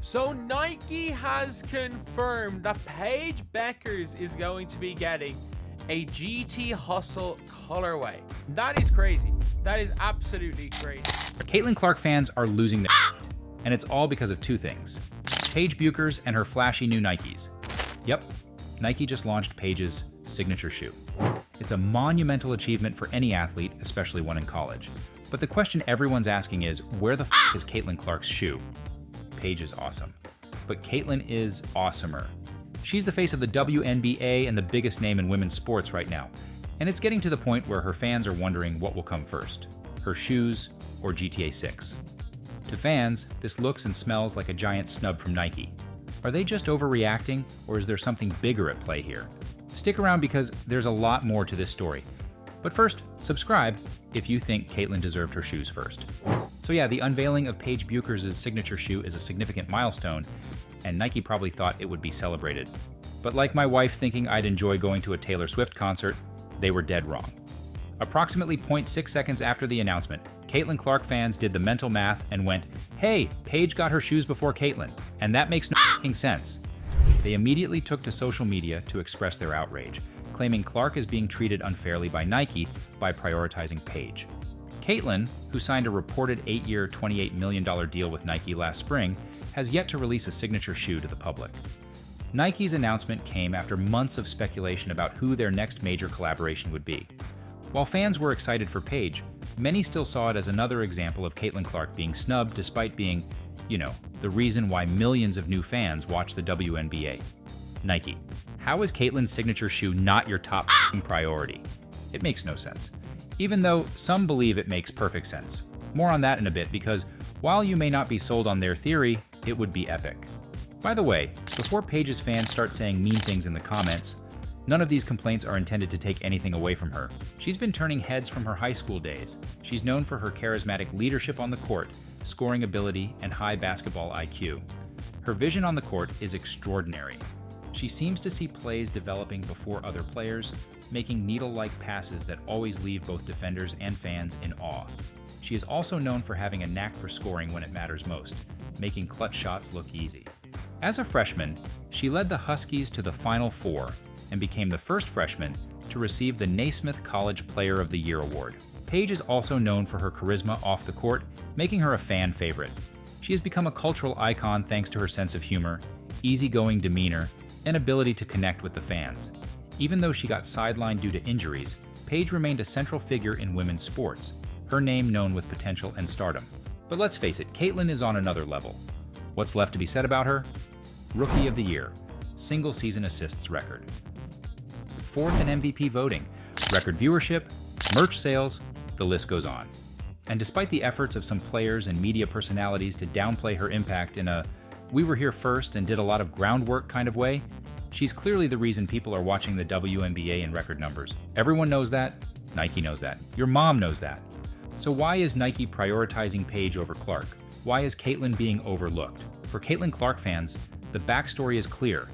So Nike has confirmed that Paige Bueckers is going to be getting a GT Hustle colorway. That is crazy. That is absolutely crazy. Caitlin Clark fans are losing their and it's all because of two things. Paige Bueckers and her flashy new Nikes. Yep, Nike just launched Paige's signature shoe. It's a monumental achievement for any athlete, especially one in college. But the question everyone's asking is, where the is Caitlin Clark's shoe? Paige is awesome, but Caitlin is awesomer. She's the face of the WNBA and the biggest name in women's sports right now. And it's getting to the point where her fans are wondering what will come first, her shoes or GTA 6. To fans, this looks and smells like a giant snub from Nike. Are they just overreacting, or is there something bigger at play here? Stick around because there's a lot more to this story. But first, subscribe if you think Caitlin deserved her shoes first. So yeah, the unveiling of Paige Bueckers' signature shoe is a significant milestone, and Nike probably thought it would be celebrated. But like my wife thinking I'd enjoy going to a Taylor Swift concert, they were dead wrong. Approximately 0.6 seconds after the announcement, Caitlin Clark fans did the mental math and went, hey, Paige got her shoes before Caitlin, and that makes no f***ing sense. They immediately took to social media to express their outrage, claiming Clark is being treated unfairly by Nike by prioritizing Paige. Caitlin, who signed a reported 8-year, $28 million deal with Nike last spring, has yet to release a signature shoe to the public. Nike's announcement came after months of speculation about who their next major collaboration would be. While fans were excited for Paige, many still saw it as another example of Caitlin Clark being snubbed despite being, the reason why millions of new fans watch the WNBA. Nike, how is Caitlin's signature shoe not your top priority? It makes no sense. Even though some believe it makes perfect sense. More on that in a bit, because while you may not be sold on their theory, it would be epic. By the way, before Paige's fans start saying mean things in the comments, none of these complaints are intended to take anything away from her. She's been turning heads from her high school days. She's known for her charismatic leadership on the court, scoring ability, and high basketball IQ. Her vision on the court is extraordinary. She seems to see plays developing before other players, making needle-like passes that always leave both defenders and fans in awe. She is also known for having a knack for scoring when it matters most, making clutch shots look easy. As a freshman, she led the Huskies to the Final Four and became the first freshman to receive the Naismith College Player of the Year award. Paige is also known for her charisma off the court, making her a fan favorite. She has become a cultural icon thanks to her sense of humor, easygoing demeanor, and ability to connect with the fans. Even though she got sidelined due to injuries, Paige remained a central figure in women's sports, her name known with potential and stardom. But let's face it, Caitlin is on another level. What's left to be said about her? Rookie of the Year, single season assists record. 4th in MVP voting, record viewership, merch sales, the list goes on. And despite the efforts of some players and media personalities to downplay her impact in a we were here first and did a lot of groundwork kind of way, she's clearly the reason people are watching the WNBA in record numbers. Everyone knows that, Nike knows that, your mom knows that. So why is Nike prioritizing Paige over Clark? Why is Caitlin being overlooked? For Caitlin Clark fans, the backstory is clear.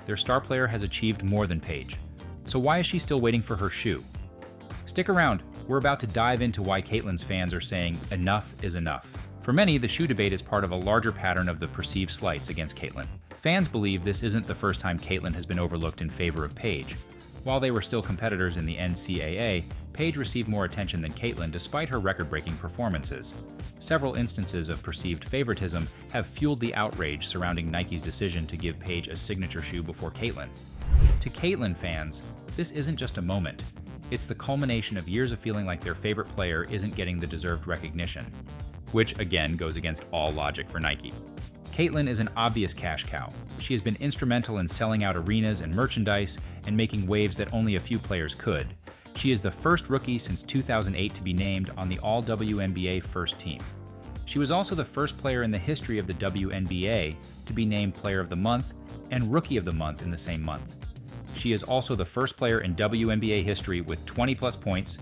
Their star player has achieved more than Paige. So why is she still waiting for her shoe? Stick around, we're about to dive into why Caitlin's fans are saying enough is enough. For many, the shoe debate is part of a larger pattern of the perceived slights against Caitlin. Fans believe this isn't the first time Caitlin has been overlooked in favor of Paige. While they were still competitors in the NCAA, Paige received more attention than Caitlin despite her record-breaking performances. Several instances of perceived favoritism have fueled the outrage surrounding Nike's decision to give Paige a signature shoe before Caitlin. To Caitlin fans, this isn't just a moment. It's the culmination of years of feeling like their favorite player isn't getting the deserved recognition, which again goes against all logic for Nike. Caitlin is an obvious cash cow. She has been instrumental in selling out arenas and merchandise and making waves that only a few players could. She is the first rookie since 2008 to be named on the All-WNBA first team. She was also the first player in the history of the WNBA to be named Player of the Month and Rookie of the Month in the same month. She is also the first player in WNBA history with 20-plus points,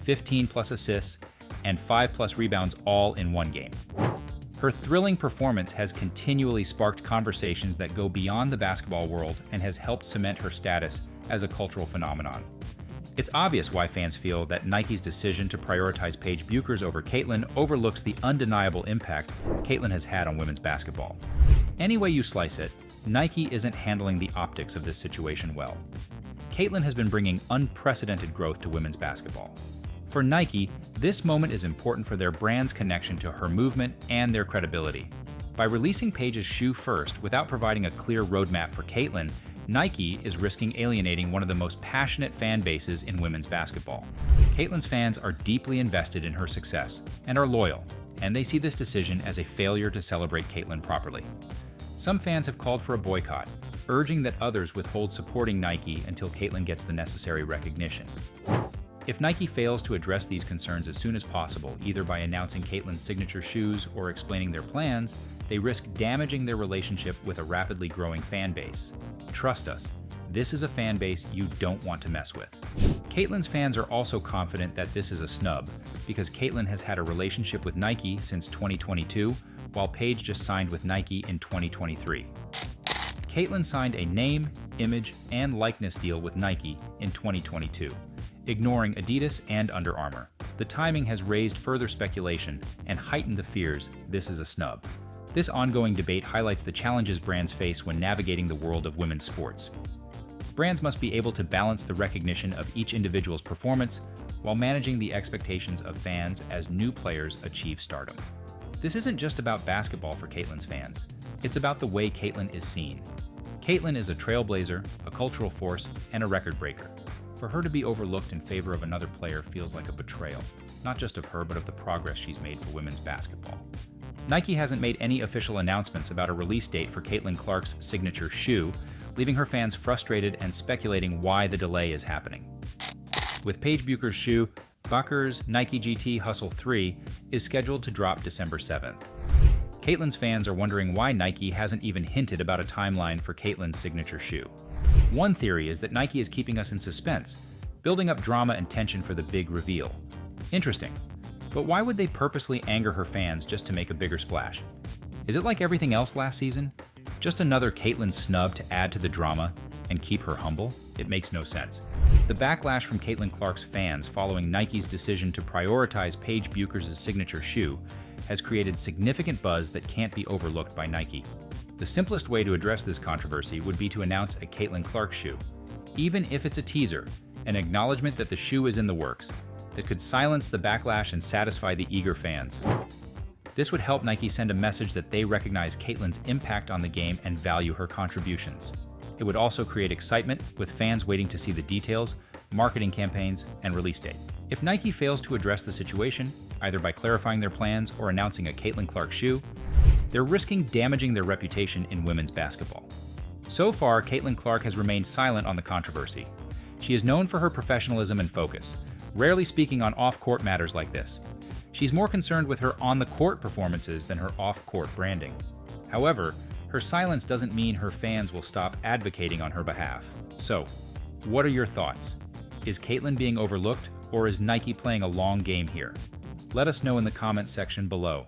15-plus assists, and 5-plus rebounds all in one game. Her thrilling performance has continually sparked conversations that go beyond the basketball world and has helped cement her status as a cultural phenomenon. It's obvious why fans feel that Nike's decision to prioritize Paige Bueckers over Caitlin overlooks the undeniable impact Caitlin has had on women's basketball. Any way you slice it, Nike isn't handling the optics of this situation well. Caitlin has been bringing unprecedented growth to women's basketball. For Nike, this moment is important for their brand's connection to her movement and their credibility. By releasing Paige's shoe first without providing a clear roadmap for Caitlin, Nike is risking alienating one of the most passionate fan bases in women's basketball. Caitlin's fans are deeply invested in her success and are loyal, and they see this decision as a failure to celebrate Caitlin properly. Some fans have called for a boycott, urging that others withhold supporting Nike until Caitlin gets the necessary recognition. If Nike fails to address these concerns as soon as possible, either by announcing Caitlin's signature shoes or explaining their plans, they risk damaging their relationship with a rapidly growing fan base. Trust us, this is a fan base you don't want to mess with. Caitlin's fans are also confident that this is a snub, because Caitlin has had a relationship with Nike since 2022, while Paige just signed with Nike in 2023. Caitlin signed a name, image, and likeness deal with Nike in 2022, ignoring Adidas and Under Armour. The timing has raised further speculation and heightened the fears this is a snub. This ongoing debate highlights the challenges brands face when navigating the world of women's sports. Brands must be able to balance the recognition of each individual's performance while managing the expectations of fans as new players achieve stardom. This isn't just about basketball for Caitlin's fans. It's about the way Caitlin is seen. Caitlin is a trailblazer, a cultural force, and a record breaker. For her to be overlooked in favor of another player feels like a betrayal, not just of her, but of the progress she's made for women's basketball. Nike hasn't made any official announcements about a release date for Caitlin Clark's signature shoe, leaving her fans frustrated and speculating why the delay is happening. With Paige Bueckers' shoe, Bueckers Nike GT Hustle 3 is scheduled to drop December 7th. Caitlin's fans are wondering why Nike hasn't even hinted about a timeline for Caitlin's signature shoe. One theory is that Nike is keeping us in suspense, building up drama and tension for the big reveal. Interesting. But why would they purposely anger her fans just to make a bigger splash? Is it like everything else last season? Just another Caitlin snub to add to the drama and keep her humble? It makes no sense. The backlash from Caitlin Clark's fans following Nike's decision to prioritize Paige Bueckers' signature shoe has created significant buzz that can't be overlooked by Nike. The simplest way to address this controversy would be to announce a Caitlin Clark shoe, even if it's a teaser, an acknowledgement that the shoe is in the works, that could silence the backlash and satisfy the eager fans. This would help Nike send a message that they recognize Caitlin's impact on the game and value her contributions. It would also create excitement, with fans waiting to see the details, marketing campaigns, and release date. If Nike fails to address the situation, either by clarifying their plans or announcing a Caitlin Clark shoe, they're risking damaging their reputation in women's basketball. So far, Caitlin Clark has remained silent on the controversy. She is known for her professionalism and focus, rarely speaking on off-court matters like this. She's more concerned with her on-the-court performances than her off-court branding. However, her silence doesn't mean her fans will stop advocating on her behalf. So, what are your thoughts? Is Caitlin being overlooked, or is Nike playing a long game here? Let us know in the comments section below.